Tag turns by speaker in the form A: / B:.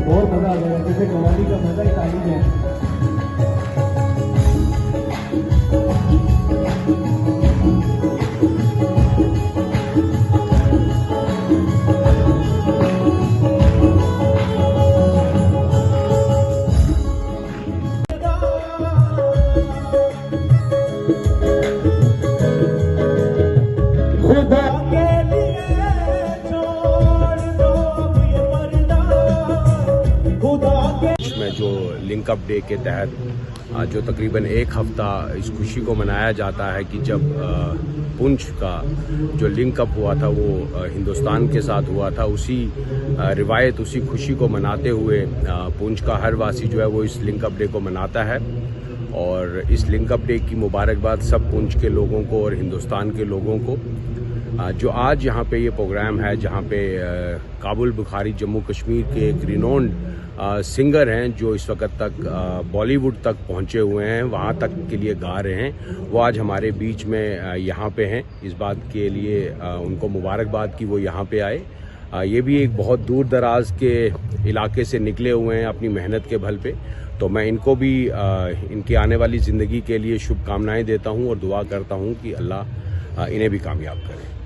A: और मजा आ जाएगा, जैसे कवाली का मजा ही तालीम है।
B: जो लिंक अप डे के तहत जो तकरीबन एक हफ्ता इस खुशी को मनाया जाता है कि जब पुंछ का जो लिंक अप हुआ था वो हिंदुस्तान के साथ हुआ था, उसी रिवायत उसी खुशी को मनाते हुए पुंछ का हर वासी जो है वो इस लिंक अप डे को मनाता है। और इस लिंक अप डे की मुबारकबाद सब पुंछ के लोगों को और हिंदुस्तान के लोगों को। जो आज यहाँ पे ये प्रोग्राम है जहाँ पे काबुल बुखारी जम्मू कश्मीर के एक रिनोन्ड सिंगर हैं जो इस वक्त तक बॉलीवुड तक पहुँचे हुए हैं, वहाँ तक के लिए गा रहे हैं, वो आज हमारे बीच में यहाँ पे हैं। इस बात के लिए उनको मुबारकबाद कि वो यहाँ पे आए। ये भी एक बहुत दूर दराज के इलाके से निकले हुए हैं अपनी मेहनत के बल पे, तो मैं इनको भी इनकी आने वाली ज़िंदगी के लिए शुभकामनाएं देता हूँ और दुआ करता हूँ कि अल्लाह इन्हें भी कामयाब करे।